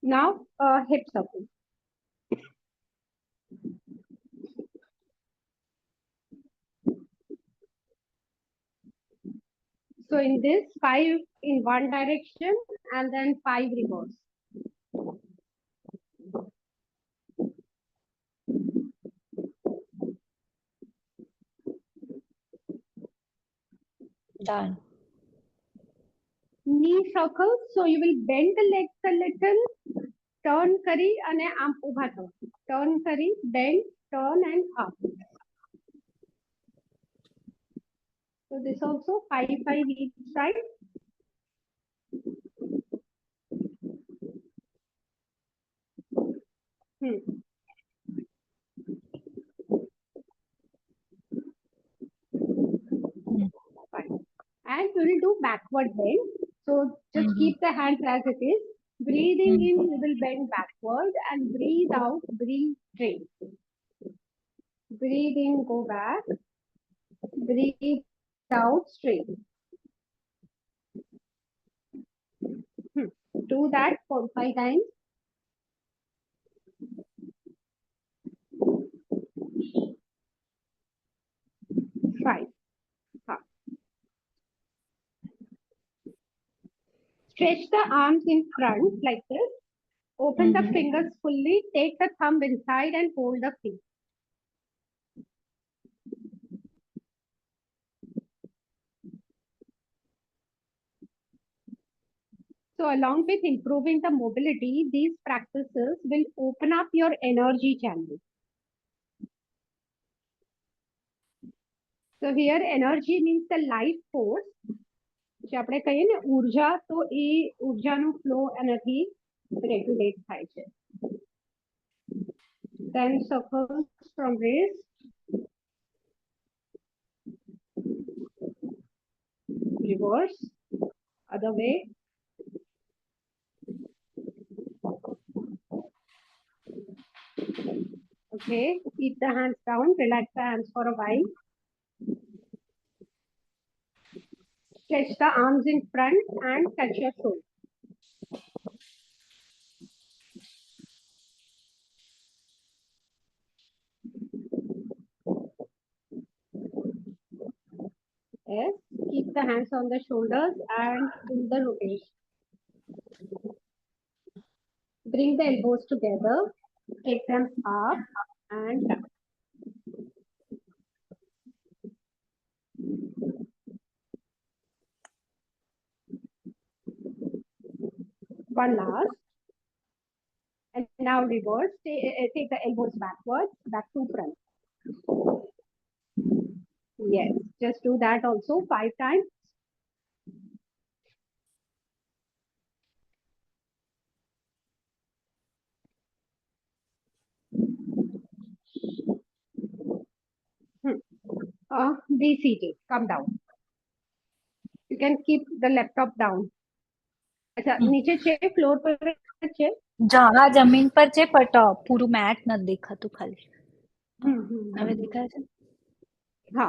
Now, hip circle. So in this, 5 in one direction and then 5 reverse. Done. Knee circle. So you will bend the legs a little, turn કરી અને આમ ઊભા થવા. Turn કરી, bend, turn and up. So this also 5 each side. Fine. And we will do backward bend. So just keep the hands as it is. Breathing in, you will bend backward and breathe out, breathe straight. Breathe in, go back. Breathe out straight. Do that for 5 times. Five. Stretch the arms in front like this. Open the fingers fully. Take the thumb inside and hold the feet. So along with improving the mobility, these practices will open up your energy channel. So here energy means the life force. જે આપણે કહીએ ને ઊર્જા, તો એ ઊર્જાનો flow એનાથી regulate થાય છે. Then circles from wrist. Reverse. Other way. Okay, keep the hands down, relax the hands for a while. Stretch the arms in front and touch your toes. Yes, keep the hands on the shoulders and do the rotation. Bring the elbows together, take them up and down. One last. And now reverse. Take the elbows backwards, back to front. Yes, just do that also 5 times. Be seated. Come down. You can keep the laptop down. अच्छा नीचे છે floor પર છે હા જમીન પર છે but પૂરું મેટ નથી દેખાતું ખાલી હવે દેખાય છે હા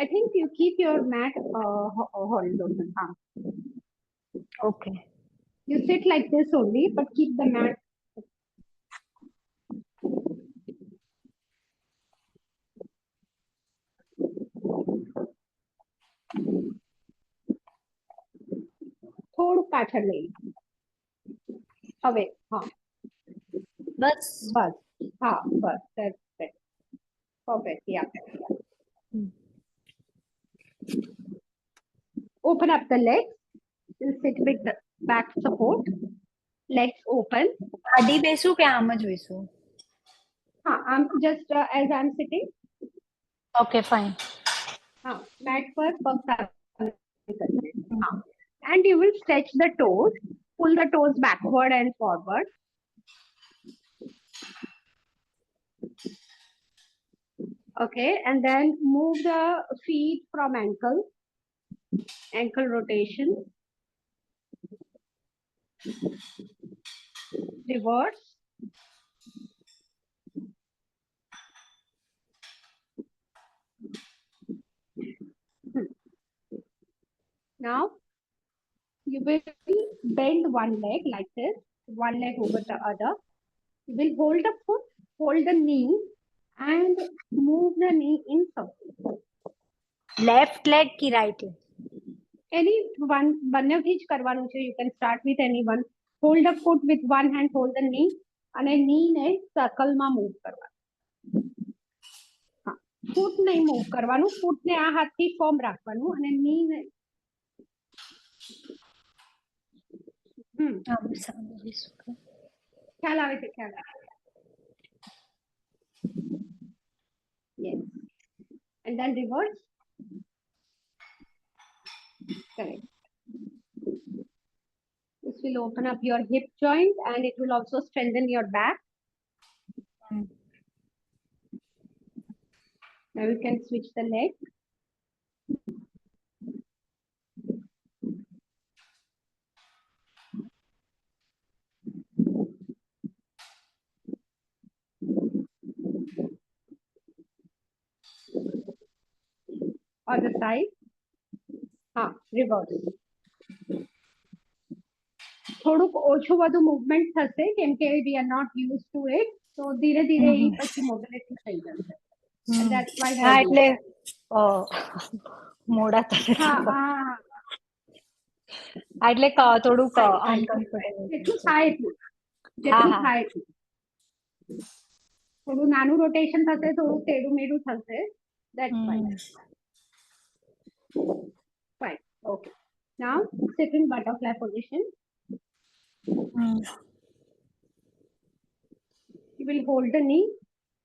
I think you keep your mat horizontal. Okay. You sit like this only, but keep the mat. થોડું પાછળ લઈ હવે હા બસ હા બસ that's it. Perfect. Yeah. Open up the legs. You'll sit with the back support. Legs open. આડી બેસું કે આમ જ બેસું I'm just as I'm sitting. Okay, fine. Mat पर पग and you will stretch the toes. Pull the toes backward and forward. Okay, and then move the feet from ankle rotation. Reverse. Now you will bend one leg like this, one leg over the other. You will hold the foot, hold the knee, and move the knee in circle. Left leg કે right leg? Any one, બંનેથી જ કરવાનું છે. You can start with anyone. Hold the foot with one hand, hold the knee, અને knee ને સર્કલમાં move કરવાનું. હા, ફૂટ નહીં મૂવ કરવાનું, ફૂટ ને આ હાથથી ફોર્મ રાખવાનું અને knee ને ખ્યાલ આવે છે, ખ્યાલ આવે. Yes. And then reverse. Correct. This will open up your hip joint and it will also strengthen your back. Now you can switch the leg. Other side. Reverse. થોડુંક ઓછું વધુ મૂવમેન્ટ થશે કેમ કે we are not used to it, so ધીરે ધીરે એ પછી mobility થઈ જશે. That's why હા, એટલે મોડા થાય. એટલે થોડુંક અનકમ્ફર્ટેબલ. જેટલું થાય એટલું, થોડું નાનું રોટેશન થશે, થોડું તેડું મેડું થશે. That's fine. Fine. Okay. Now sit in butterfly position. You will hold the knee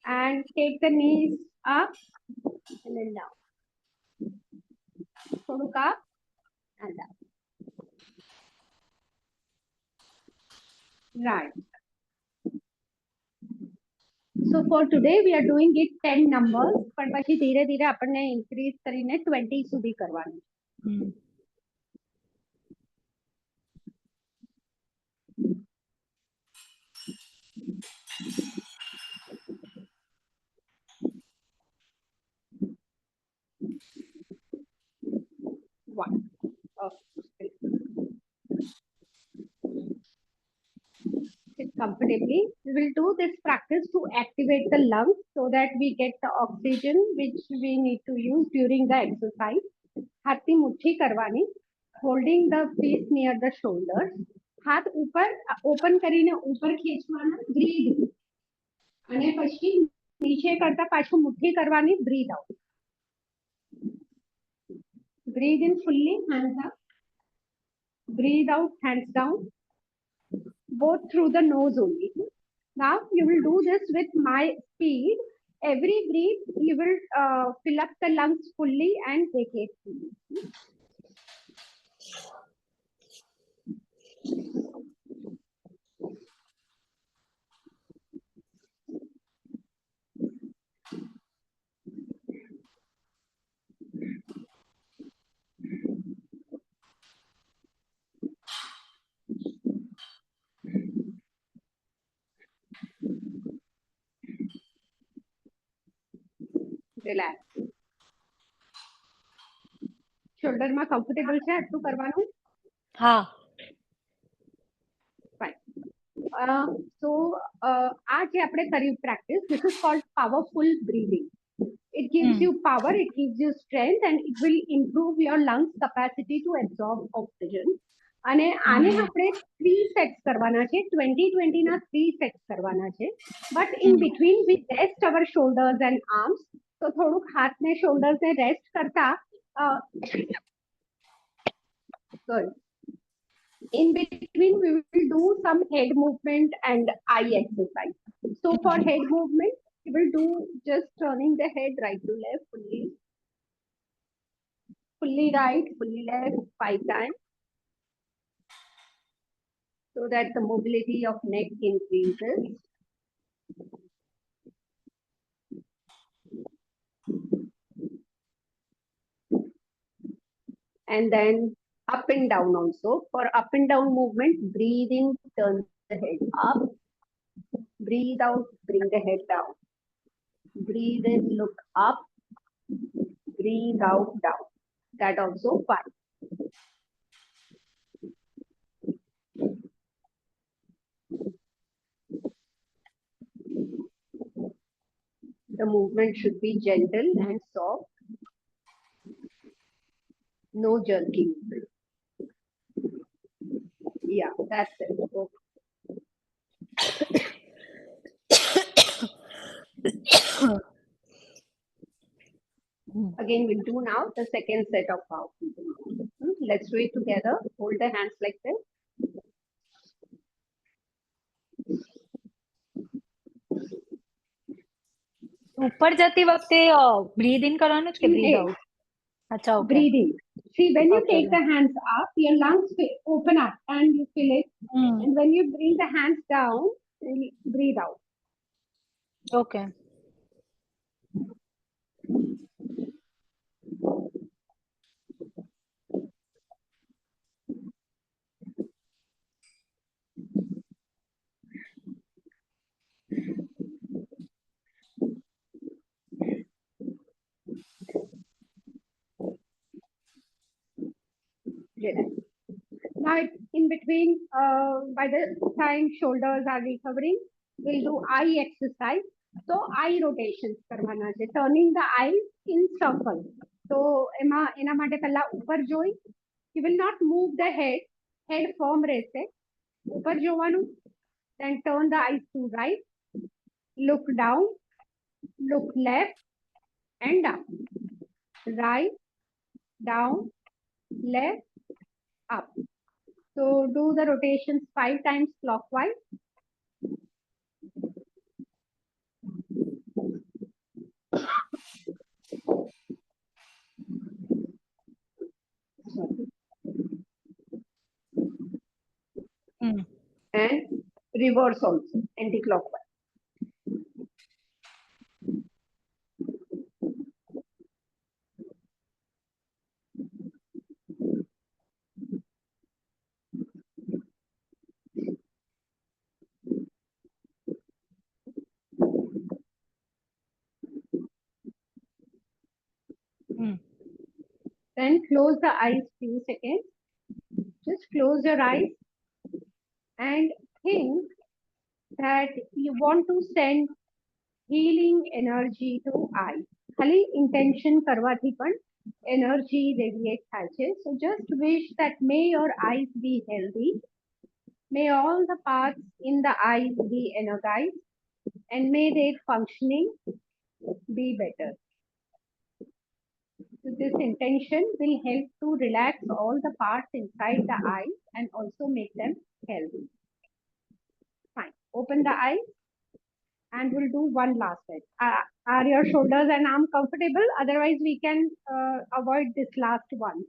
and take the knees up and then down. Thoduk up and down. Right. So for today we are doing it 10 numbers, પણ પછી ધીરે ધીરે આપણને increase કરીને 20 સુધી કરવાનું. One. Okay. Sit comfortably. We will do this practice to activate the lungs so that we get the oxygen which we need to use during the exercise. હાથની મુઠ્ઠી કરવાની, holding the feet near the shoulders. હાથ ઉપર open કરીને ઉપર ખેંચવાના, breathe. અને પછી નીચે કરતા પાછું મુઠ્ઠી કરવાની, breathe out. Breathe in fully, hands up. Breathe out, hands down. Both through the nose only. Now you will do this with my speed. Every breath you will fill up the lungs fully and vacate fully. Relax. Shoulder માં comfortable છે આટલું કરવાનું? હા. Fine. So આ જે આપણે કર્યું practice, this is called powerful breathing. It gives you power, it gives you strength and it will improve your lungs capacity to absorb oxygen. અને આને આપણે 3 sets કરવાના છે, 20-20 ના 3 sets કરવાના છે. But in between we rest our shoulders and arms. તો થોડુંક હાથને shoulders ને rest કરતા sorry. In between we will do some head movement and eye exercise. So for head movement we will do just turning the head right to left, fully right, fully left 5 times, so that the mobility of neck increases. And then up and down also. For up and down movement, breathing, turn the head up. Breathe out, bring the head down. Breathe in, look up. Breathe out, down. That also 5. The movement should be gentle and soft. No jerking. Yeah, that's it. Okay. Again, we'll do now the second set of powerful breathing. Let's do it together. Hold the hands like this. ઉપર જતી વખતે breathe in કરવાનું છે કે breadth Inhale. Out? અચ્છા, okay. Breathing. See, when you Okay. take the hands up, your lungs open up and you fill it. And when you bring the hands down, you breathe out. Okay. Relax. Now, in between, by the time shoulders are recovering, we'll do eye exercise. So, eye rotations કરવાના છે, turning the eyes in circle. So, એના માટે પહેલા ઉપર જોઈ, you will not move the head firm રહેશે, ઉપર જોવાનું, then turn the eyes to right, look down, look left and up, right, down, left, up. So do the rotations 5 times clockwise. And reverse also, anti-clockwise. Then close the eyes few seconds. Just close your eyes and think that you want to send healing energy to eyes. ખાલી intention કરવાથી પણ energy radiate થાય છે. So just wish that may your eyes be healthy. May all the parts in the eyes be energized and may their functioning be better. So this intention will help to relax all the parts inside the eyes and also make them healthy. Fine. Open the eyes and we'll do one last set. Are your shoulders and arms comfortable? Otherwise, we can avoid this last one.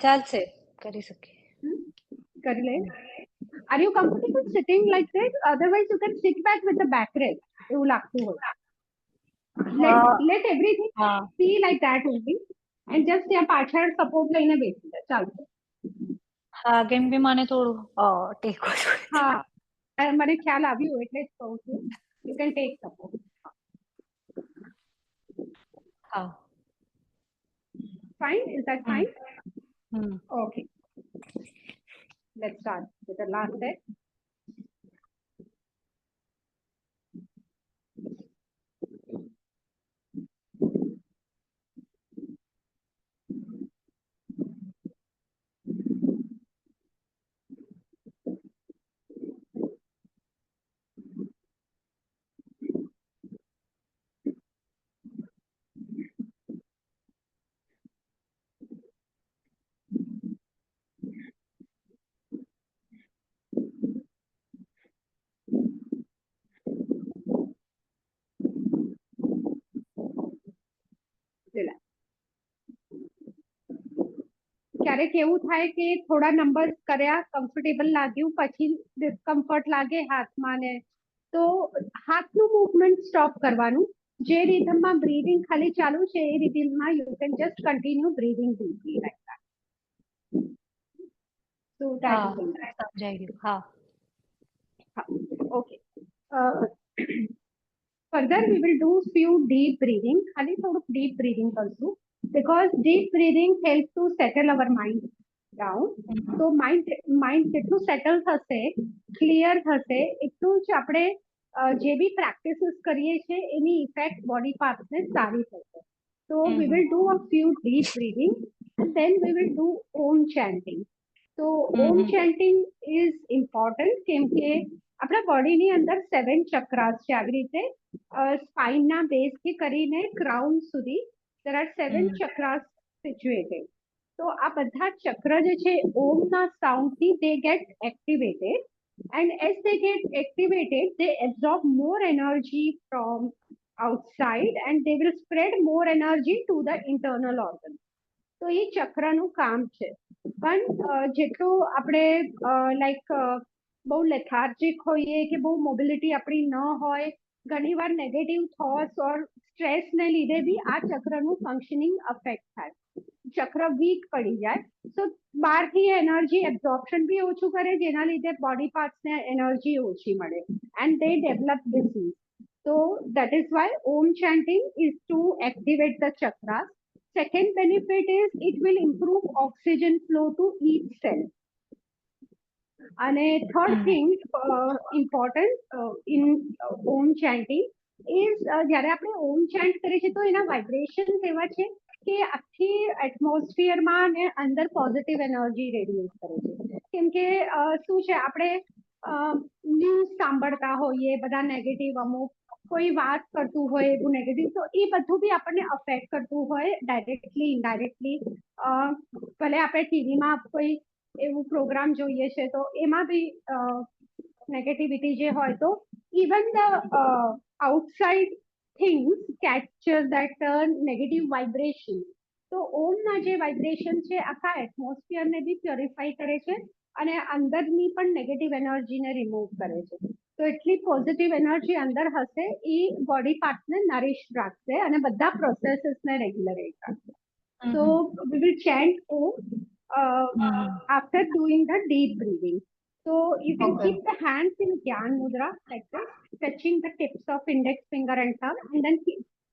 ચાલશે, કરી શકીએ. કરી લે. Are you comfortable sitting like this? Otherwise, you can sit back with the back rest. એવું લાગતું હોય. Let everything be like that only. And just ત્યાં પાછળ સપોર્ટ લઈને બેસી જાય, ચાલશે. હા, કેમ કે મને થોડું ટેકો જોઈએ. હા, મને ખ્યાલ આવ્યું એટલે જ કહું છું. You can take support. હા. Fine? Is that fine? Okay. Let's start with the last set. ક્યારેક એવું થાય કે થોડા નંબર્સ કર્યા, કમ્ફર્ટેબલ લાગ્યું, પછી ડિસ્કમ્ફર્ટ લાગે હાથમાં ને, તો હાથનું મૂવમેન્ટ સ્ટોપ કરવાનું. જે રિધમમાં બ્રીથિંગ ખાલી ચાલુ છે એ રિધમમાં you can just continue breathing deeply like that. So that is all. સમજાઈ ગયું. હા. Okay. Further, we will do few deep breathing. ખાલી થોડુંક deep breathing કરશું because deep breathing helps to settle our mind. Down. તો mind જેટલું settle થશે, clear થશે, એટલું જ આપણે જે બી પ્રેક્ટિસીસ કરીએ છીએ એની ઇફેક્ટ બોડી પાર્ટ્સને સારી થશે. So we will do a few deep breathing and then we will do Om chanting. So Om chanting is important કેમ કે આપણા બોડીની અંદર 7 ચક્રાસ છે. આવી રીતે સ્પાઇનના બેઝથી કરીને ક્રાઉન સુધી there are 7 chakras situated. તો આ બધા ચક્ર જે છે ઓમના સાઉન્ડથી they get activated, and as they get activated they absorb more energy from outside and they will spread more energy to the internal organ. તો એ ચક્રનું કામ છે. પણ જેટલું આપણે લાઈક બહુ લેથાર્જિક હોઈએ કે બહુ મોબિલિટી આપણી ન હોય, ઘણીવાર નેગેટિવ થોટ્સ ઓર સ્ટ્રેસને લીધે બી આ ચક્રનું ફંક્શનિંગ અફેક્ટ થાય, ચક્ર વીક પડી જાય. તો બહારથી એનર્જી એબ્ઝોર્પ્શન બી ઓછું કરે, જેના લીધે બોડી પાર્ટ્સને એનર્જી ઓછી મળે and they develop disease. So that is why Om chanting is to activate the chakras. Second benefit is it will improve oxygen flow to each cell. And a third thing important in Om chanting is જ્યારે આપણે ઓમ ચેન્ટ કરીએ છીએ તો એના vibrations એવા છે કે આખી એટમોસ્ફિયરમાં અને અંદર પોઝિટિવ એનર્જી રેડિએટ કરે છે. કેમ કે શું છે, આપણે ન્યૂઝ સાંભળતા હોઈએ બધા નેગેટિવ, અમુક કોઈ વાત કરતું હોય એવું નેગેટિવ, તો એ બધું બી આપણને અફેક્ટ કરતું હોય ડાયરેક્ટલી ઇનડાયરેક્ટલી. ભલે આપણે ટીવીમાં કોઈ એવું પ્રોગ્રામ જોઈએ છે તો એમાં બી નેગેટિવિટી જે હોય તો even the outside things capture that negative vibration. તો ઓમના જે વાઇબ્રેશન છે આખા એટમોસ્ફિયરને બી પ્યોરિફાઈ કરે છે અને અંદરની પણ નેગેટિવ એનર્જીને રિમૂવ કરે છે. તો એટલી પોઝિટિવ એનર્જી અંદર હશે એ બોડી પાર્ટને નરિશ રાખશે અને બધા પ્રોસેસીસને રેગ્યુલેટ રાખશે. So we will chant Om after doing the deep breathing. So you can keep the hands in Gyan Mudra like this, touching the tips of index finger and thumb, and then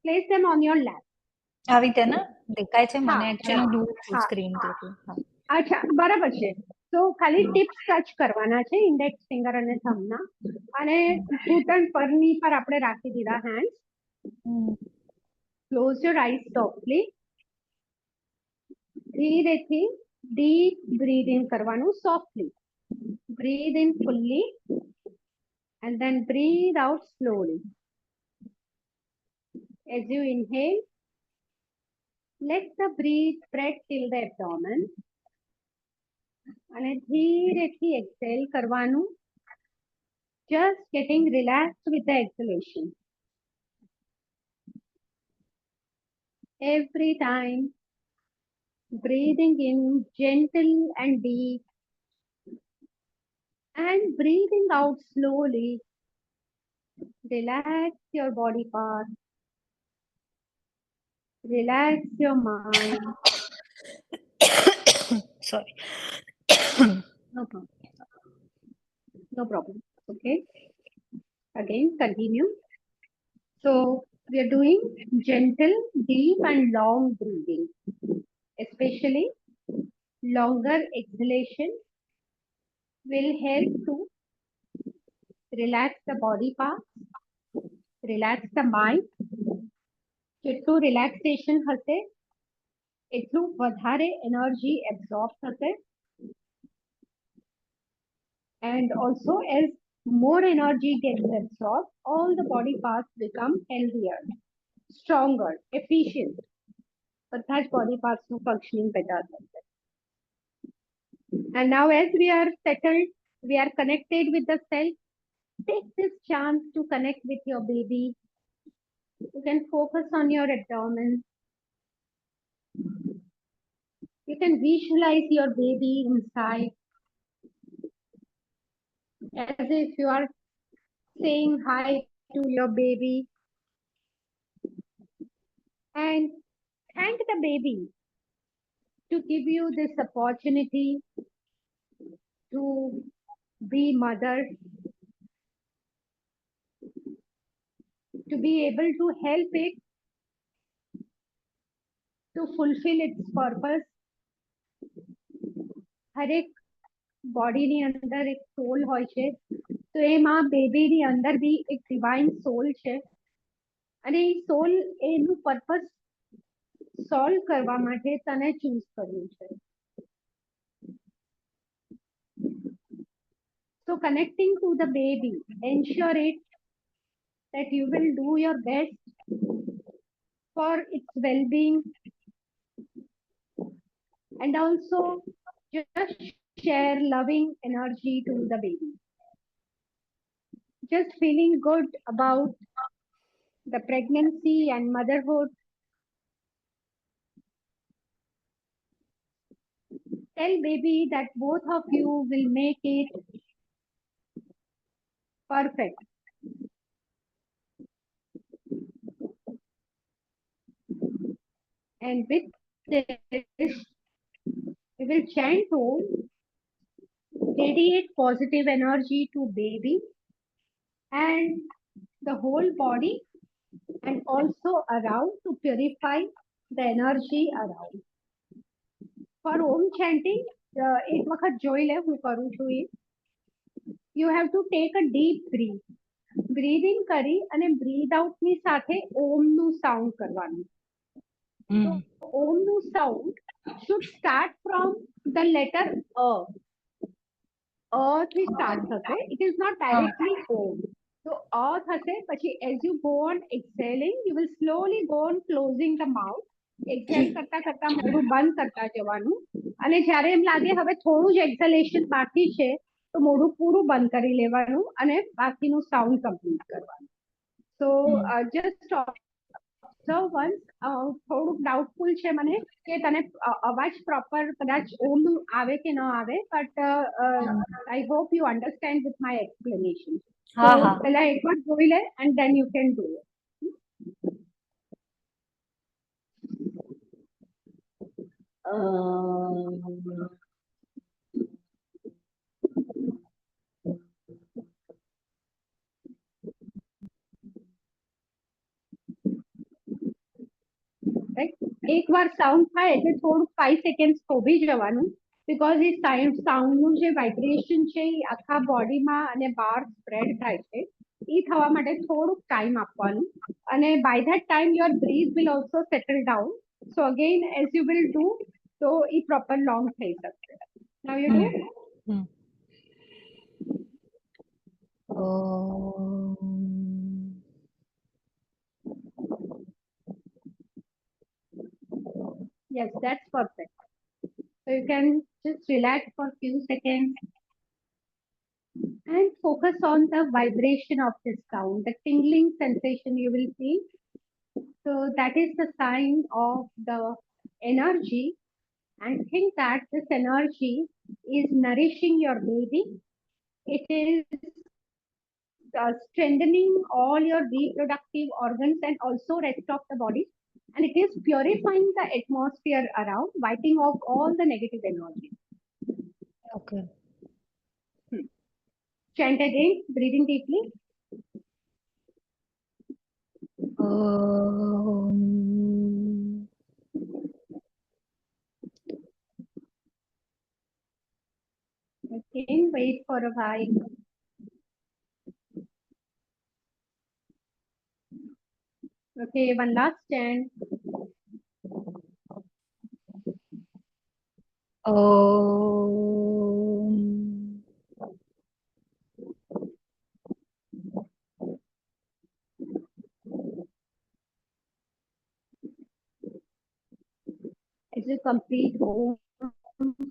place them on your lap. આવી રીતે ને દેખાય છે મને, હા, actually દૂર છું હા. સ્ક્રીન થી. અચ્છા, બરાબર છે. તો ખાલી ટિપ્સ ટચ કરવાના છે ઇન્ડેક્સ ફિંગર અને થંબના, અને ઘૂંટણ પરની પર આપણે રાખી દીધા hand. Close your eyes softly. ધીરેથી deep breathing કરવાનું softly. Breathe in fully and then breathe out slowly. As you inhale, let the breath spread till the abdomen. અને ધીરેથી exhale કરવાનું, just getting relaxed with the exhalation. Every time breathing in gentle and deep and breathing out slowly. Relax your body parts. Relax your mind. Sorry. No problem. No problem. Okay. Again, continue. So we are doing gentle, deep and long breathing. Especially longer exhalation will help to relax the body parts, relax the mind. જેટલું relaxation હશે એટલું વધારે energy absorb થશે. And also as more energy gets absorbed, all the body parts become healthier, stronger, efficient. બધા જ body parts નું functioning better થશે. And now as we are settled, we are connected with the self, take this chance to connect with your baby. You can focus on your abdomen. You can visualize your baby inside, as if you are saying hi to your baby. And thank the baby to give you this opportunity to be mother, to be able to help it to fulfill its purpose. હરેક બોડીની અંદર એક સોલ હોય છે, તો એમાં બેબીની અંદર બી એક divine સોલ છે, અને એ સોલ એનું પર્પસ સોલ્વ કરવા માટે તને ચૂઝ કર્યું છે. So connecting to the baby, ensure it that you will do your best for its well-being, and also just share loving energy to the baby. Just feeling good about the pregnancy and motherhood. Tell baby that both of you will make it perfect. And with this, we will chant Om, radiate positive energy to baby and the whole body, and also around to purify the energy around. For Om chanting, એક વખત જોઈ લે હું કરું છું એ. You have to take a deep breath. Breathe in કરી અને breathe out ની સાથે ઓમ નું સાઉન્ડ કરવાનું. So Om નું sound should start from the letter A. થી start થશે. It is not directly Om. So A થશે, પછી as you go on exhaling, you will slowly go on closing the mouth. Exhale કરતા કરતા મોઢું બંધ કરતા જવાનું, અને જ્યારે એમ લાગે હવે થોડું જ exhalation બાકી છે, તો મોઢું પૂરું બંધ કરી લેવાનું અને બાકીનું સાઉન્ડ કમ્પ્લીટ કરવાનું. So just observe once. થોડુંક ડાઉટફુલ છે મને કે તને અવાજ પ્રોપર કદાચ ઓમ આવે કે ન આવે, but I hope you understand with my explanation. So પહેલા એકવાર જોઈ લે and then you can do it. એકવાર સાઉન્ડ થાય એટલે થોડું 5 સેકન્ડ થોભી જવાનું, બીકોઝ એ સાઉન્ડનું જે વાઇબ્રેશન છે એ આખા બોડીમાં અને બહાર સ્પ્રેડ થાય છે, એ થવા માટે થોડુંક ટાઈમ આપવાનું, અને by that time your breath will also settle down. So again as you will do, તો એ પ્રોપર લોંગ થઈ શકશે. Now you do. Yes, that's perfect. So you can just relax for a few seconds and focus on the vibration of this sound, the tingling sensation you will feel. So that is the sign of the energy, and think that this energy is nourishing your baby. It is strengthening all your reproductive organs and also rest of the body, and it is purifying the atmosphere around, wiping off all the negative energy. Okay. Chant again, breathing deeply. Again, wait for a while. Okay, one last chant. As you complete Om,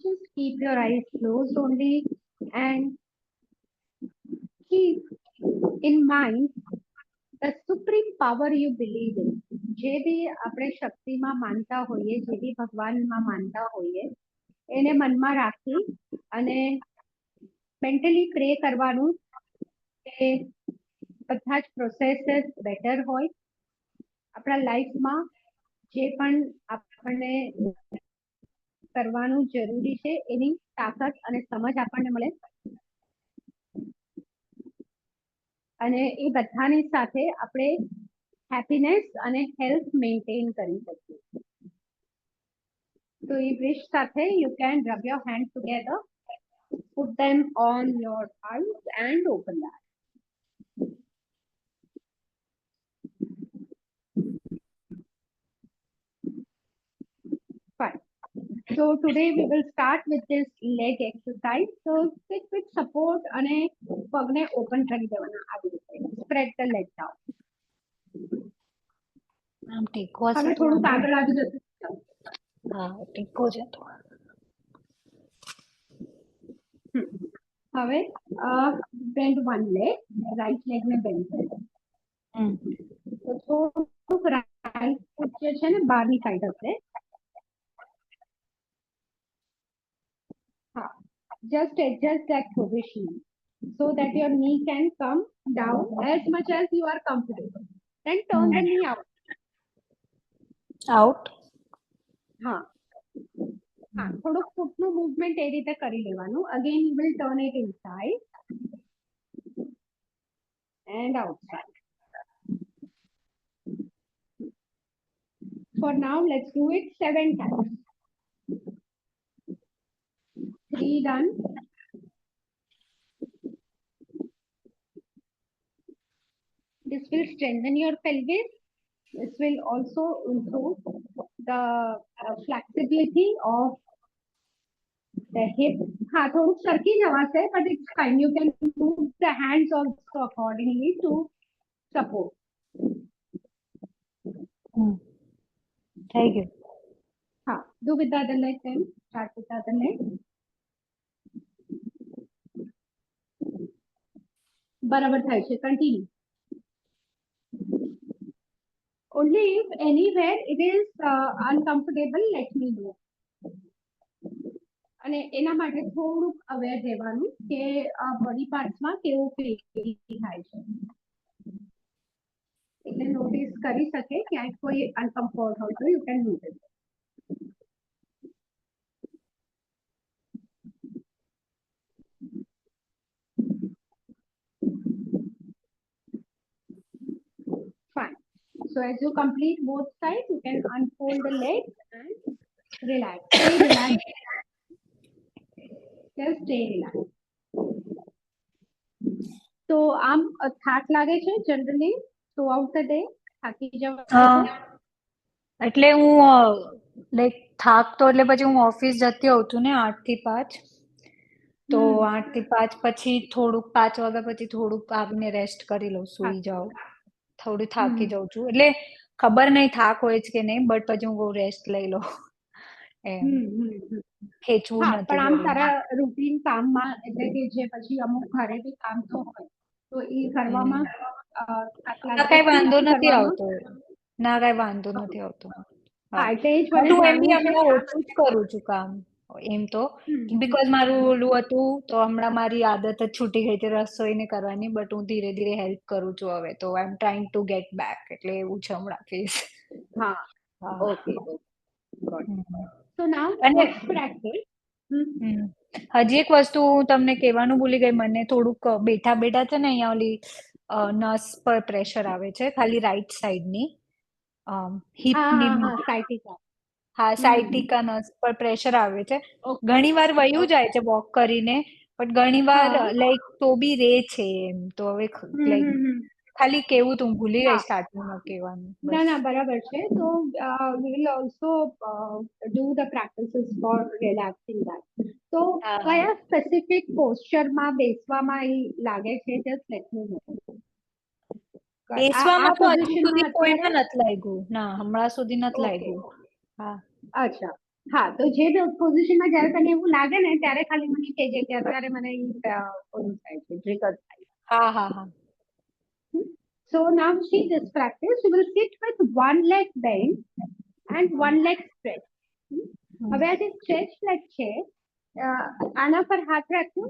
just keep your eyes closed only and keep in mind the supreme power you believe in. જે બી આપણે શક્તિમાં માનતા હોઈએ, જે બી ભગવાનમાં માનતા હોઈએ, એને મનમાં રાખી અને મેન્ટલી પ્રે કરવાનું કે બધા જ પ્રોસેસીસ બેટર હોય. આપણા લાઈફમાં જે પણ આપણને કરવાનું જરૂરી છે એની તાકાત અને સમજ આપણને મળે, અને એ બધાની સાથે આપણે હેપીનેસ અને હેલ્થ મેન્ટેન કરી શકીએ. So એ wrist સાથે you can rub your hands together, put them on your eyes and open that. Fine. So today we will start with this leg exercise. So sit with support અને પગને open કરી દેવાના આવી રીતે. Spread the legs out. આમ ટેકો હવે હશે તો થોડુંક આગળ આવી જશે. હા ટેકો છે તો હવે bend one leg, right leg ને bend કરો. તો થોડુંક right foot જે છે ને બહારની સાઈડ હશે. હા, just adjust that position so that your knee can come down as much as you are comfortable. Then turn the knee out. Out હા હા, થોડુંક ફૂટનું મૂવમેન્ટ એ રીતે કરી લેવાનું. Again you will turn it inside and outside. For now, let's do it 7 times. 3 done. This will strengthen your pelvis. This will also improve the flexibility of the hip. हाँ, થોડુંક સરકી જવાશે, but it's fine. You can move the hands also accordingly to support. થઈ ગયું. हाँ, do with the other leg then. Start with the other leg. બરાબર થાય છે. Continue. Only if anywhere it is uncomfortable, let me know. અને એના માટે થોડુંક અવેર રહેવાનું કે બોડી પાર્ટ્સમાં કેવું ફીલ થાય છે. એટલે નોટિસ કરી શકે ક્યાંક કોઈ અનકમ્ફર્ટ હોય તો you can notice. Fine. So as you complete both sides, you can unfold the legs and relax. Stay relaxed. Just stay relaxed. તો આમ થાક લાગે છે જનરલી થ્રુઆઉટ ધ ડે? થાકી જવાય છે? એટલે હું લાઈક થાક તો એટલે પછી હું ઓફિસ જતી હોઉં છું ને 8 થી 5 તો 8 થી 5 પછી થોડુંક 5 વાગ્યા પછી થોડુંક આવીને રેસ્ટ કરી લઉં, સૂઈ જાઉં, થોડી થાકી જાઉં છું. એટલે ખબર નહીં થાક હોય છે કે નહીં, બટ પછી હું રેસ્ટ લઈ લઉં એમ. ખેંચવું હા, નથી પણ આમ બોડીને. તારા રૂટીન કામમાં એટલે કે જે પછી અમુક ઘરે બી કામ તો હોય તો એ કરવામાં થાક ના લાગે કઈ છે વાંધો નથી કરવામાં? આવતો. ના કઈ વાંધો નથી આવતો. હા, એટલે એ જ હું મને એમ બી જાણવું છે. હમણાં ઓછું જ કરું છું કામ એમ તો, બીકોઝ મારું ઓલું હતું તો હમણાં મારી આદત જ છૂટી ગઈ હતી રસોઈને કરવાની, બટ હું ધીરે ધીરે હેલ્પ કરું છું હવે, તો I am trying to get back, એટલે એવું છે હમણાં ફેસ. હા, હા. Okay got. સો નાઉ અને ફર્સ્ટ પ્રેક્ટિસ. હજી એક વસ્તુ હું તમને કહેવાનું ભૂલી ગઈ, મને થોડુંક બેઠા બેઠા છે ને અહીંયા ઓલી નસ પર પ્રેશર આવે છે, ખાલી રાઈટ સાઈડની હા હિપની હા હા, સાયટિકા. હા સાયટિકા નસ પર પ્રેશર આવે છે. ઓકે. ઘણી વાર વયું જાય છે વોક કરીને, બટ ઘણી વાર હા. લાઈક તો બી રે છે એમ. તો હવે લાઈક ખાલી કેવું તો હું ભૂલી ગઈ હા. સ્ટાર્ટિંગમાં કહેવાનું. ના બસ. ના, બરાબર છે. તો we will also do the practices for relaxing that. તો હા કયા સ્પેસિફિક પોસ્ચરમાં બેસવામાં એ લાગે છે? જસ્ટ લેટ મી નો. આ બેસવામાં તો હજી પોઝિશનમાં સુધી અત્યારે? કોઈમાં નથી લાગ્યું. ના હમણાં સુધી નથી ઓકે. લાગ્યું. હા. અચ્છા. હા, તો જે પોઝિશનમાં જ્યારે તને એવું લાગે ને ત્યારે ખાલી મને કહેજે કે અત્યારે મને ઓલું થાય છે, ટ્રિગર થાય છે. હા હા હા. So now see this practice. You will sit with one leg bent and one leg stretched. હવે આ જે સ્ટ્રેચ લેગ છે આના પર હાથ રાખ્યો,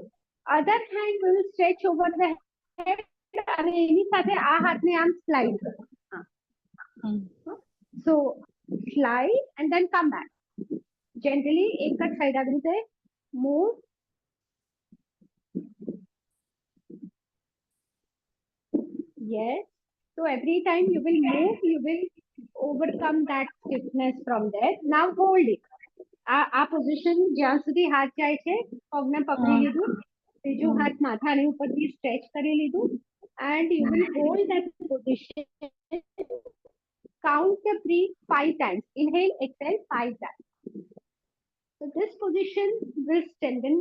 other hand will stretch over the head અને એની સાથે આ હાથને આમ સ્લાઇડ કરો. So slide and then come back. Generally એક જ સાઈડ આવી રીતે move. Yes. So every time you will move, you will overcome that stiffness from there. Now hold it. આ પોઝિશન જ્યાં સુધી હાથ જાય છે પગને પકડી લીધું, બીજું હાથ માથાની ઉપરથી સ્ટ્રેચ કરી લીધું, and you will hold that position, count the breath 5 times, inhale, exhale 5 times. So this position will strengthen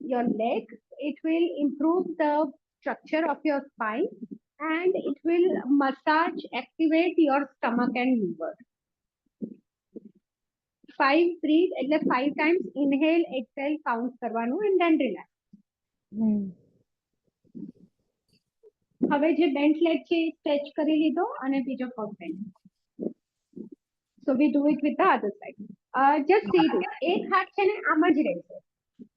your leg, it will improve the structure of your spine, and it will massage, activate your stomach and liver. 5 breathe એટલે 5 times inhale exhale count કરવાનું and then relax. હવે જે bent leg છે એ stretch કરી લીધો અને બીજો પગ bent. So we do it with the other side. Just see this. એક હાથ છે ને આમ જ રહેશે.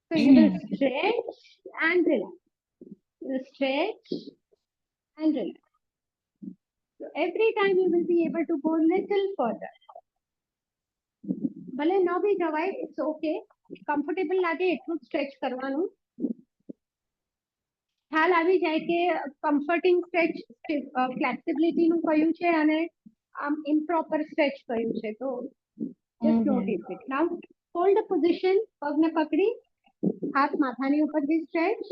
So you will stretch and relax. You will stretch and relax. So every time you will be able to go little further. ભલે ન બી જવાય, it's okay. Comfortable લાગે એટલું સ્ટ્રેચ કરવાનું. ખ્યાલ આવી જાય કે કમ્ફર્ટિંગ સ્ટ્રેચ ફ્લેક્સિબિલિટી નું કયું છે અને આમ ઇમ્પ્રોપર સ્ટ્રેચ કયું છે. તો just notice it. Now hold the position, પગને પકડી હાથ માથાની ઉપરથી stretch,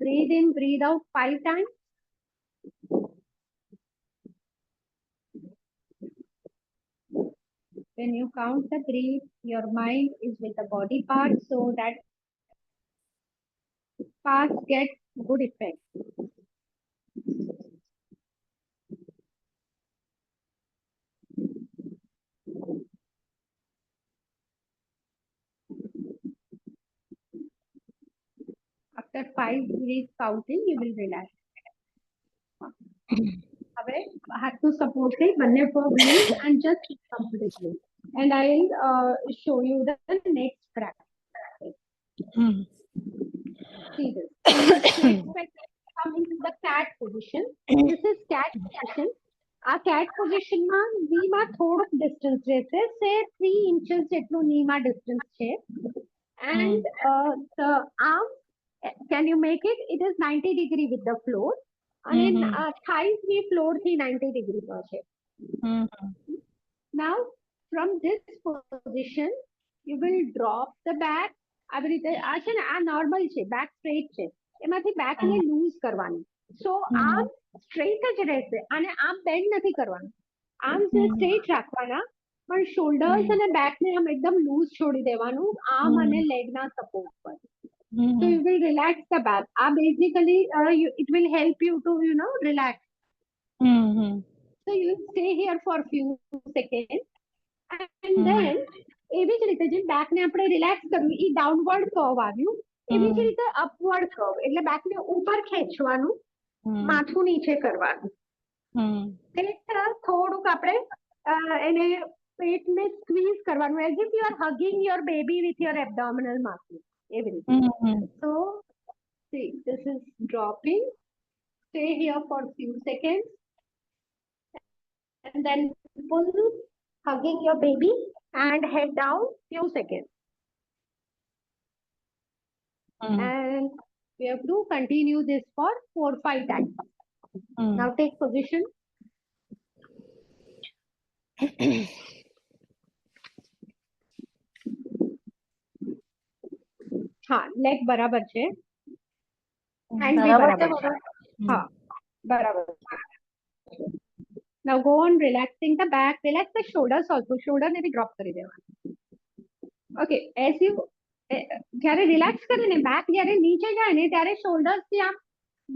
breathe in breathe out 5 times. When you count the breath, your mind is with the body part so that parts get good effect. After 5 breath counting, you will relax. હવે હાથનું support લઈ બંને પગ લઈ and just sit comfortably. And I'll show you the next practice. See this. Coming to the cat position. This is cat position. આ cat position માં knee માં થોડુંક distance રહેશે, say 3 inches જેટલું knee માં distance છે. And the arm, can you make it? It is 90 degree with the floor. અને thighs ની floor થી 90 degree પર છે. Now from this position you will drop the back. આવી રીતે આ છે ને આ નોર્મલ છે, બેક સ્ટ્રેટ છે, એમાંથી બેક ને લૂઝ કરવાનું. સો આમ સ્ટ્રેટ જ રહેશે અને આમ બેન્ડ નથી કરવાનું. આમ સ્ટ્રેટ રાખવાના, પણ શોલ્ડર્સ અને બેક ને આમ એકદમ લૂઝ છોડી દેવાનું આર્મ અને લેગ ના સપોર્ટ પર. So you will relax the back. Basically, it will help you to, relax. So you stay here for a few seconds, and then એવી જ રીતે જે બેક ને આપણે રિલેક્સ કરવું, એ ડાઉનવર્ડ કર્વ આવ્યું, એવી જ રીતે અપવર્ડ કર્વ, એટલે બેક ને ઉપર ખેંચવાનું, માથું નીચે કરવાનું. થોડુંક આપણે એને પેટને સ્ક્વીઝ કરવાનું, as if you are hugging your baby with your abdominal muscle. So see, this is dropping. Stay here for a few seconds and then pull, hugging your baby and head down few seconds. And we have to continue this for 4-5 times. Now take position. हाँ, leg बराबर છે, hand भी बराबर છે. हाँ, बराबर. Now go on relaxing the back, relax the shoulders also. Shoulder ને भी drop કરી દેવાનું. Okay, as you જ્યારે રિલેક્સ કરે ને બેક જ્યારે નીચે જાય ને ત્યારે શોલ્ડર્સ થી આમ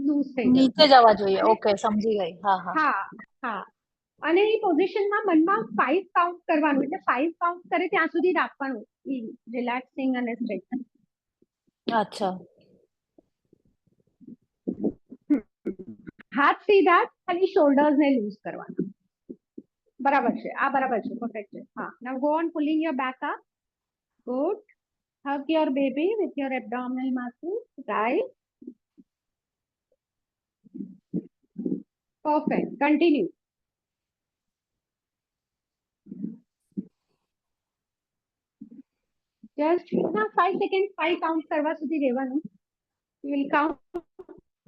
લૂઝ થઈ જાય, નીચે જવા જોઈએ. ઓકે, સમજી ગઈ. હા હા હા હા. અને એ પોઝિશનમાં મનમાં 5 કાઉન્ટ કરવાનું, એટલે 5 કાઉન્ટ કરે ત્યાં સુધી રાખવાનું, એ રિલેક્સિંગ અને સ્ટ્રેચિંગ. અચ્છા. હાથ સીધા, ખાલી શોલ્ડર્સ ને લૂઝ કરવાના. બરાબર છે, આ બરાબર છે, પરફેક્ટ છે. હા, now go on pulling your back up. Good. Hug your baby with your abdominal muscles. Right. Perfect. Continue. Just now 5 seconds, 5 count કરવા સુધી રહેવાનું. You will count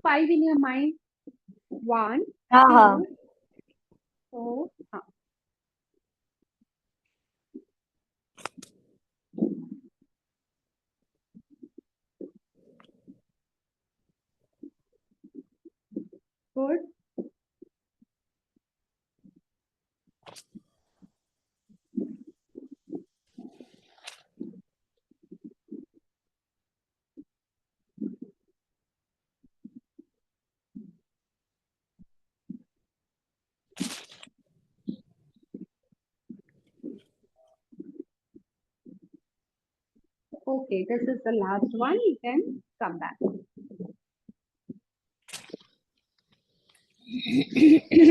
5 in your mind. 1, 2, 4. Good. Okay, this is the last one. You can come back.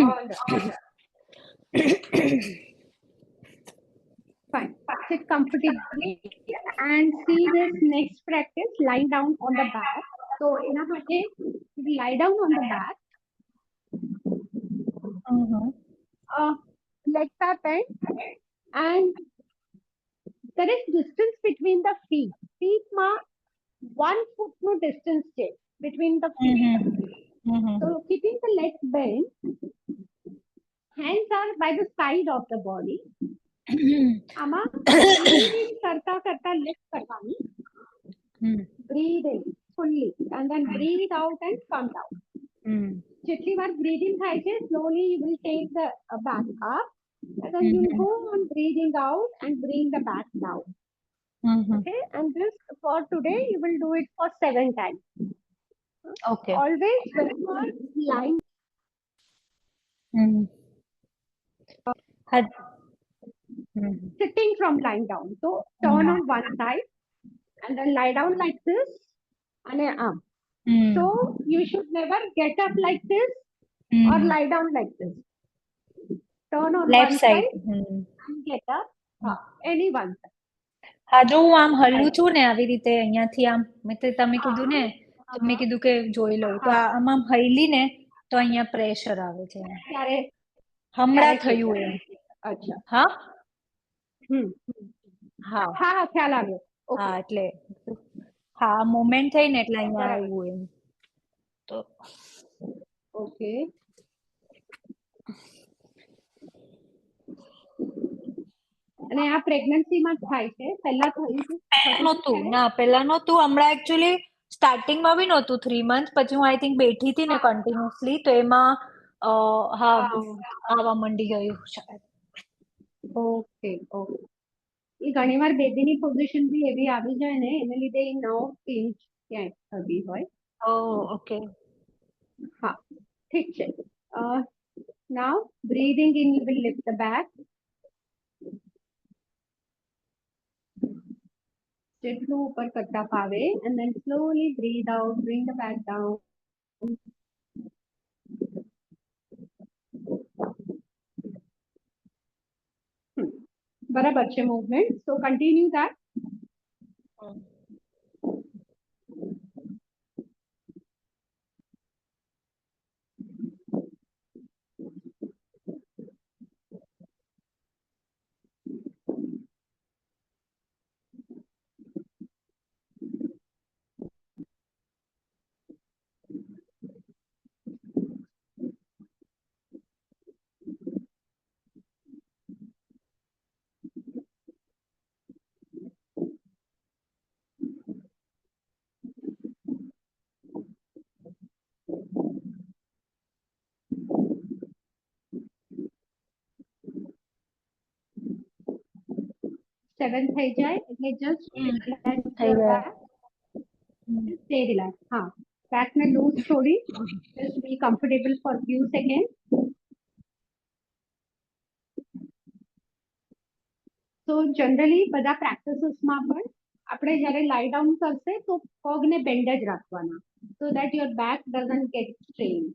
All right. Fine. Sit comfortably and see this next practice lying down on the back. So in a way, we lie down on the back. Legs are bent and there is distance between the feet. Feet ma 1 foot no distance છે between the feet. So keeping the legs bent, hands are by the side of the body. આમાં breathing કરતા કરતા lift કરવાની. Breathe in fully and then breathe out and come down. જેટલી વાર breathing થાય છે, slowly you will take the back up and then you will go on breathing out and bring the back down. Okay, and this for today you will do it for 7 times. Okay. Always when you are lying sitting from lying down, so turn on one side and then lie down like this and an arm. So you should never get up like this or lie down like this. Turn on Left one side. and get up. Any one side. હા જો હું આમ હલું છું ને આવી રીતે અહીંયાથી આમ મેં તો તમે કીધું ને તો મેં કીધું કે જોઈ લઉં તો આમ આમ હલી ને તો અહીંયા પ્રેશર આવે છે ત્યારે હમણાં થયું એમ અચ્છા હા હા હા ખ્યાલ આવ્યો હા એટલે હા મોમેન્ટ થઈ ને એટલે અહીંયા આવ્યું એમ તો ઓકે અને આ પ્રેગ્નન્સીમાં થાય છે પહેલા થયું હતું પહેલા નહોતું હમણાં એકચ્યુઅલી સ્ટાર્ટિંગમાં બી નહોતું 3 મંથ પછી હું આઈ થિંક બેઠી હતી ને કન્ટિન્યુઅસલી તો એમાં હા આવવા મંડી ગયું શાયદ ઓકે ઓકે એ ઘણીવાર બેબીની પોઝિશન બી એવી આવી જાય ને એને લીધે ન પિંચ ક્યાંય થતી હોય ઓકે હા ઠીક છે now breathing in you will lift the back જેટલું ઉપર કરતા ફાવે and then slowly breathe out bring the back down બરાબર છે movement so continue that સેવન થઈ જાય એટલે જસ્ટ stay relaxed હા back ને લૂઝ છોડી just be comfortable for few seconds so generally બધા practicesમાં પણ આપણે જ્યારે lie down કરશે તો પગને બેન્ડ જ રાખવાના so that your back doesn't get strained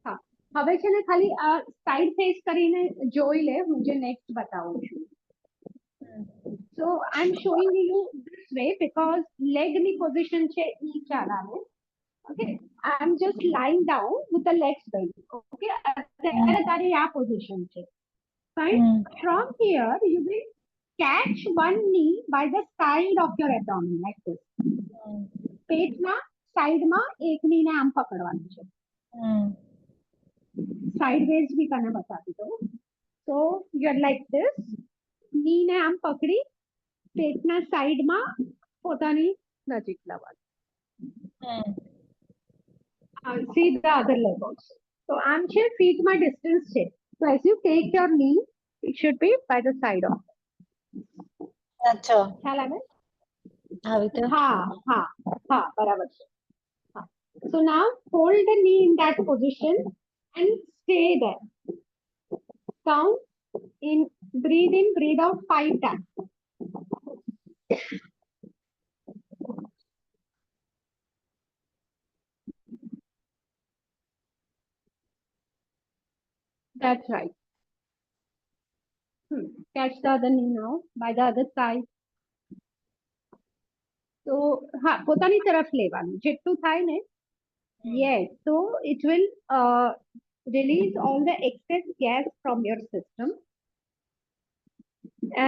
હા હવે છે ને ખાલી આ સાઈડ ફેસ કરીને જોઈ લે હું જે નેક્સ્ટ બતાવું છું so I'm showing you this way because leg ની position છે ઈ ખ્યાલ આવે okay I'm just lying down with the legs bent okay અત્યારે તારી આ position છે fine from here you will catch one knee by the side of your abdomen like this પેટના સાઈડમાં એક knee ને આમ પકડવાનું છે sideways भी करना बताती तो so you're like this knee ને આમ પકડી પેટના સાઈડમાં પોતાની નજીક લાવવાનું See the other leg also. So arm છે feet માં distance છે. So as you take your knee, it should be by the side of. અચ્છા ખ્યાલ આવે? આવી રીતે હા બરાબર છે. So now hold the knee in that position and stay there. Count in, breathe out 5 times. That's right. Catch the other knee now by the other side. So પોતાની તરફ લેવાનું જેટલું થાય ને. Yes, so it will release all the excess gas from your system,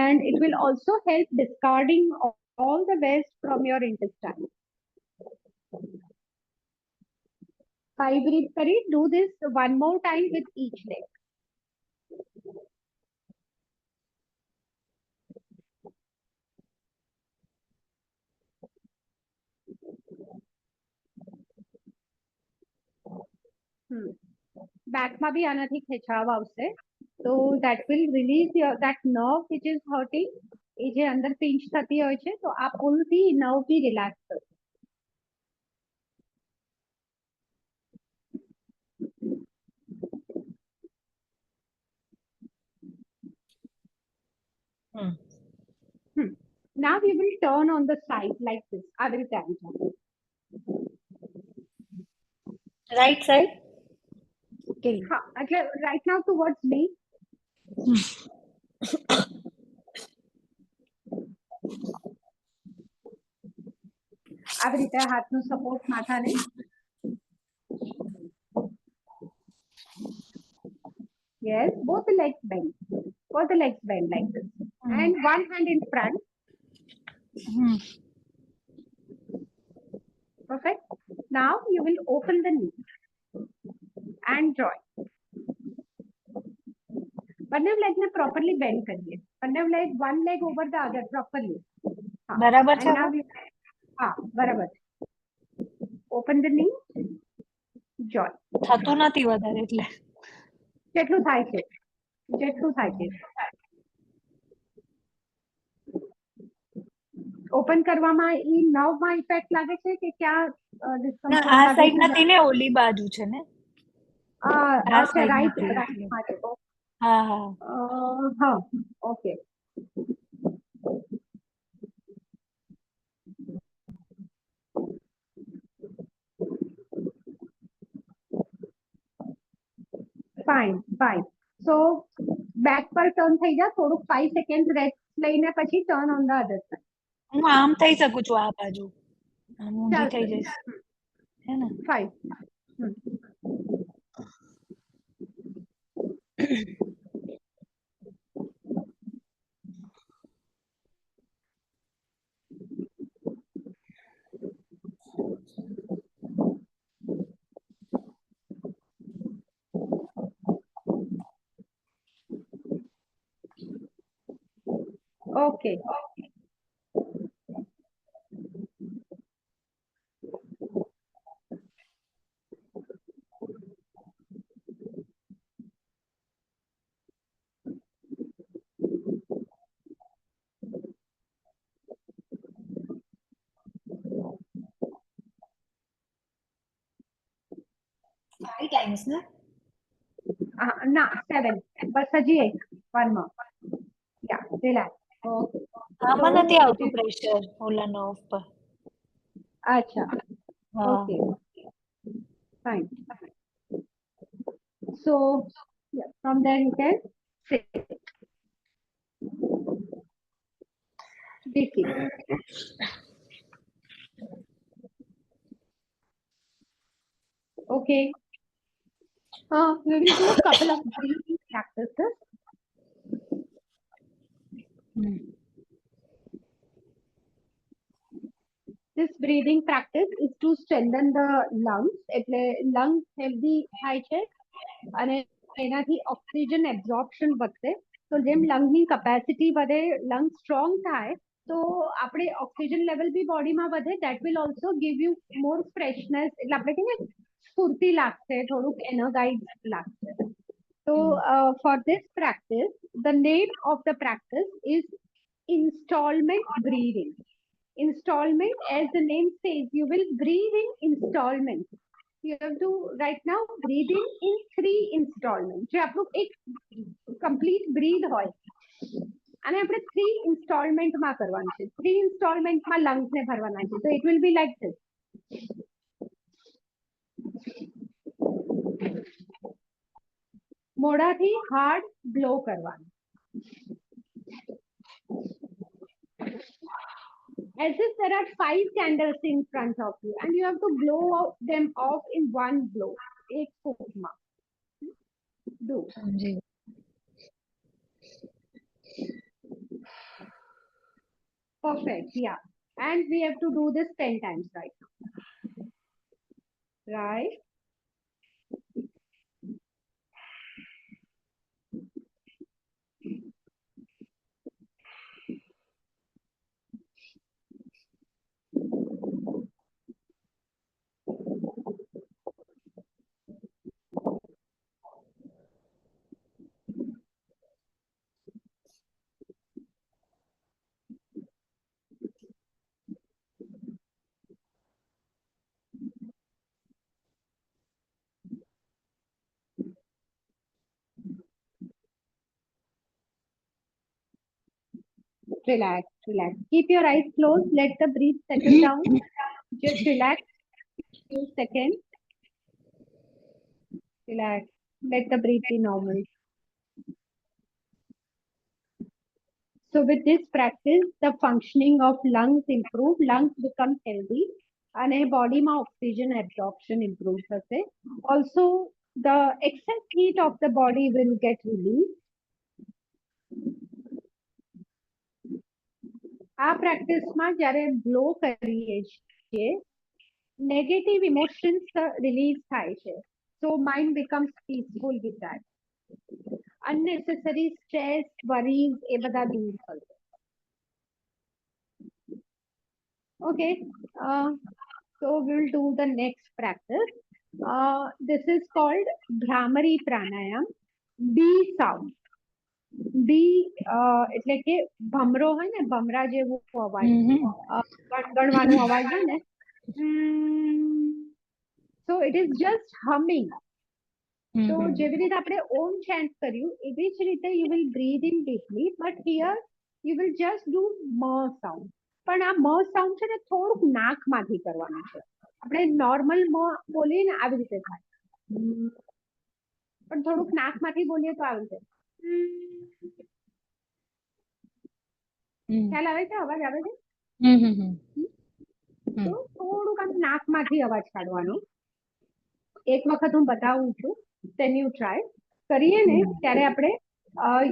and it will also help discarding all the waste from your intestine. 5 breathe kari. Do this one more time with each leg. Back માં બી આનાથી ખેંચાવ આવશે. So that will release that nerve which is hurting. એ જે અંદર pinch થતી હોય છે તો આ પુલ થી નર્વ બી રિલેક્સ થશે. Now we will turn on the side like this. આવી રીતે આવી જાવ. રાઈટ સાઈડ હા એટલે right now towards me. આવી રીતે હાથનો support માથાને. Yes, both the legs bend. Both the legs bend like this. And one hand in front. Perfect. Now you will open the knee and join. બંને leg ને properly bend કરીએ. બંને leg, one leg over the other properly. બરાબર છે? બરાબર. Open the knee. Join. થતું નથી વધારે એટલે. જેટલું થાય છે. ઓપન કરવામાં ઈ નર્વમાં ઇફેક્ટ લાગે છે કે ક્યાં ડિસ્કમ્ફર્ટ આ લાગે સાઈડ છે? નથી ને ઓલી બાજુ છે ને. અચ્છા રાઈટ માટે. હા ઓકે. ફાઇન. સો બેક પર ટર્ન થઈ જા. થોડુંક 5 સેકન્ડ રેસ્ટ લઈને પછી turn on the other side. હું આમ થઈ શકું છું આ બાજુ. આમ ઊંધી થઈ જઈશ. હે ને? ફાઇન. Okay. Five times ને? ના 7. બસ હજી એક. One more. Yeah, relax. Okay. આમાં નથી આવતું પ્રેશર ઓલા નર્વ પર. અચ્છા. Okay. Fine. So yeah, from there you can sit. Deeply. Okay. We will do a couple of breathing practices. This breathing practice is to strengthen the lungs. એટલે lungs healthy થાય છે અને એનાથી oxygen absorption વધશે. તો જેમ લંગની capacity વધે, lung strong થાય તો આપણે ઓક્સિજન લેવલ બી બોડીમાં વધે. That will also give you more freshness. એટલે આપણે કહીએ સ્ફૂર્તિ લાગશે, થોડુંક એનર્જાઇઝ લાગશે. So for this practice, the name of the practice is installment breathing. Installment, as the name says, you will breathe in installments. You have to right now breathe in 3 installments. જે આપણું એક complete breathe હોય અને આપણે 3 installmentમાં કરવાનું છે. 3 installmentમાં lungs ને ભરવાના છે. So it will be like this. મોઢાથી hard blow કરવાનું. As if there are 5 candles in front of you and you have to blow them off in one blow. एक फूकમાં. Do. Perfect. Yeah. And we have to do this 10 times right now. Right? Relax, relax. Keep your eyes closed. Let the breath settle down. Just relax. Few seconds. Relax. Let the breath be normal. So with this practice, the functioning of lungs improve. Lungs become healthy. And body ma oxygen absorption improves. Also, the excess heat of the body will get released. આ પ્રેક્ટિસમાં જ્યારે blow કરીએ છીએ negative emotions release થાય છે. So mind becomes peaceful with that. Unnecessary stress, worries એ બધા દૂર થશે. Okay, so we'll do the next practice. This is called Bhramari Pranayam. B sound. બી એટલે કે ભમરો હોય ને ભમરા જેવું અવાજ ગણગણવાનો અવાજ હોય ને so it is just humming. So જેવી રીતે આપણે ઓમ chant કર્યું એવી જ રીતે you will breathe in deeply, but here you will just do m sound. પણ આ m sound છે ને થોડુંક નાકમાંથી કરવાનું છે. આપણે નોર્મલ m બોલીએ ને આવી રીતે થાય પણ થોડુંક નાકમાંથી બોલીએ તો આવી રીતે. ખ્યાલ આવે છે? અવાજ આવે છે? તો થોડુંક આમ નાકમાંથી અવાજ કાઢવાનો. એક વખત હું બતાવું છું. Then you try. કરીએ ને ત્યારે આપણે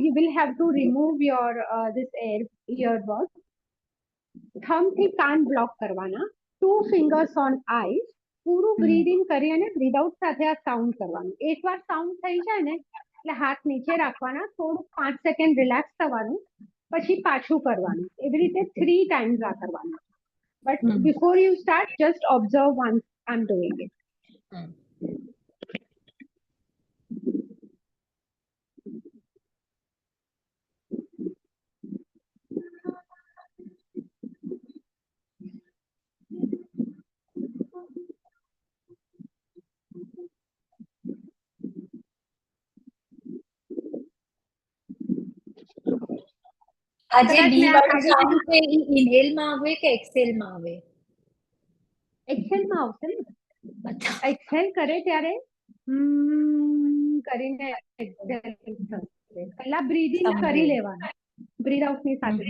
you will have to remove your this earbud. Thumb થી કાન બ્લોક કરવાના. 2 fingers on eyes. પૂરું બ્રીથ ઇન કરી અને બ્રીથ આઉટ સાથે આ સાઉન્ડ કરવાનું. એકવાર સાઉન્ડ થઈ જાય ને એટલે હાથ નીચે રાખવાના, થોડુંક 5 સેકન્ડ રિલેક્સ થવાનું, પછી પાછું કરવાનું. એવી રીતે 3 times આ કરવાનું. But before you start, just observe once I'm doing it. આ જે બી વાળું સાઉન્ડ છે એ ઇનહેલ માં આવે કે એક્સહેલ માં આવે? એક્સહેલ માં આવશે ને. એક્સહેલ કરે ત્યારે કરીને પહેલા બ્રીથ ઇન કરી લેવાનું, બ્રીથ આઉટ ની સાથે.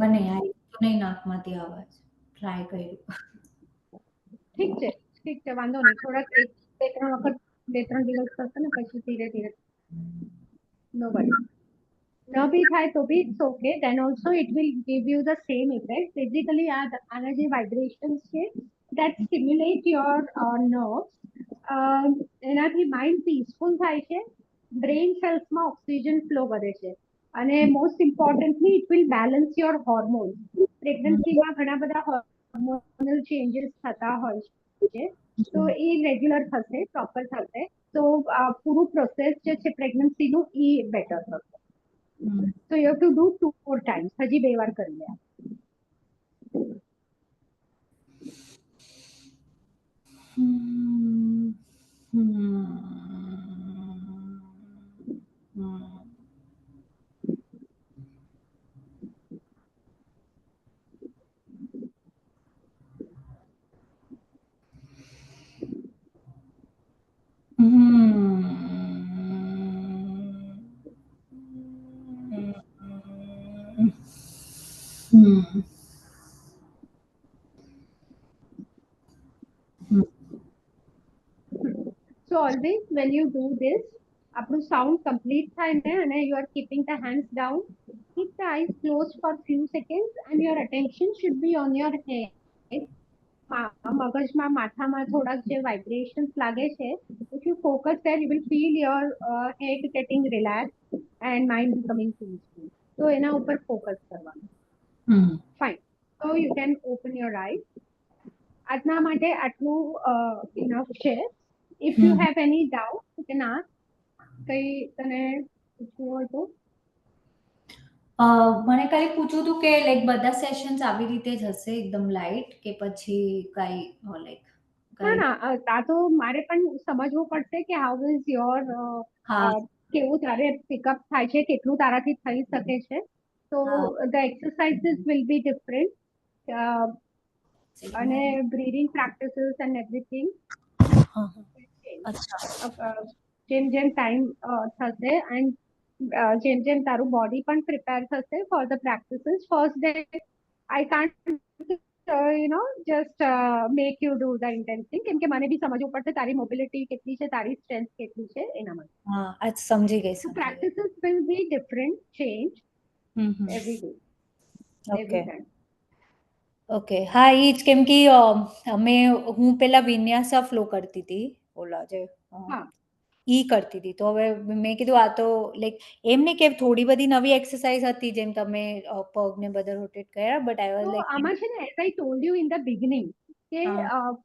મને આવી તો નહીં નાકમાંથી અવાજ. ટ્રાય કર્યું. ઠીક છે, ઠીક છે, વાંધો નહીં. થોડાક 2-3 વખત 2-3 દિવસ થશે ને પછી ધીરે ધીરે નો વરી. ન બી થાય તો બી it's okay, then also it will give you the same effect. Basically આના જે વાઇબ્રેશન્સ છે that stimulate your nerves. એનાથી માઇન્ડ પીસફુલ થાય છે, બ્રેઇન સેલ્સમાં ઓક્સિજન ફ્લો કરે છે, અને most importantly it will balance your hormones. પ્રેગ્નન્સીમાં ઘણા બધા હોર્મોનલ ચેન્જીસ થતા હોય છે, તો એ રેગ્યુલર થશે, પ્રોપર થશે, તો પૂરું પ્રોસેસ જે છે પ્રેગ્નન્સીનું એ બેટર થશે. So you have to do 2 more times. હજી 2 વાર કરી લે. So always when you do this, આપણું સાઉન્ડ કમ્પ્લીટ થાય ને અને you are keeping the hands down, keep the eyes closed for few seconds and your attention should be on your head. મગજમાં માથામાં થોડાક જે વાઇબ્રેશન્સ લાગે છે, if you focus there you will feel your head getting relaxed and mind becoming peaceful. તો એના ઉપર focus કરવાનું. Fine. So you can open your eyes. આજના માટે આટલું ઇનફ છે. If you have any doubt, you can ask. કઈ તને પૂછવું હોય તો? મને ખાલી પૂછવું હતું કે લાઈક બધા સેશન્સ આવી રીતે જ હશે એકદમ લાઇટ, કે પછી કઈ લાઈક ના ના, આ તો મારે પણ સમજવું પડશે કે હાઉ ઇઝ યોર, હા કેવું તારે પિકઅપ થાય છે, કેટલું તારાથી થઈ શકે છે. તો the exercises will be different, અને બ્રીથિંગ પ્રેક્ટિસિસ એન્ડ એવરીથિંગ. અચ્છા જેમ જેમ ટાઈમ થશે એન્ડ જેમ જેમ તારું બોડી પણ પ્રિપેર થશે for the practices, first day I can't just make you do the intense, કેમ કે મને બી સમજવું પડશે તારી મોબિલિટી કેટલી છે, તારી સ્ટ્રેન્થ કેટલી છે, એના માટે. હા આજ સમજી ગઈ. So practices will be different, change every day, every okay time. Okay હા ઈ જ, કેમ કે હું પેલા વિન્યાસા ફ્લો કરતી હતી, ઓલા જે હા, ઈ કરતી હતી, તો હવે મેં કીધું આ તો લાઈક એમ નહીં કે થોડી બધી નવી એક્સરસાઇઝ હતી જેમ તમે પગને બધા રોટેટ કર્યા, બટ આઈ વોઝ તો લાઈક આમાં છે ને, as I told you in the beginning, કે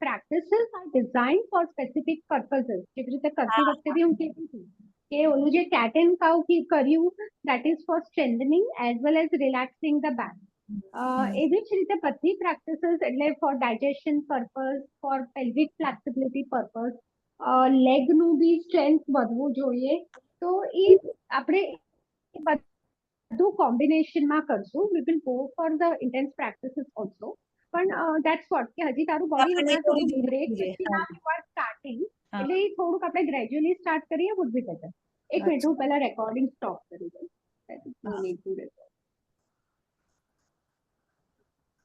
practices are designed for specific purposes. જેવી રીતે કરતી વખતે બી હું કહેતી હતી કે ઓલું જે cat and cow કર્યું, that is for strengthening as well as relaxing the back. એવી જ રીતે બધી પ્રેક્ટિસીસ એટલે for digestion purpose, for pelvic flexibility purpose, લેગનું બી સ્ટ્રેન્થ વધવું જોઈએ. તો એ આપણે બધું કોમ્બિનેશનમાં કરશું. We will go for the intense practices also. પણ ધેટ્સ વોટ, કે હજી તારું બોડી હમણાં થોડું બ્રેક પછી નાવ યુ આર સ્ટાર્ટિંગ, એટલે એ થોડુંક આપણે ગ્રેજ્યુઅલી સ્ટાર્ટ કરીએ વુડ બી બેટર. એક મિનિટ, હું પહેલા રેકોર્ડિંગ સ્ટોપ કરી દઉં.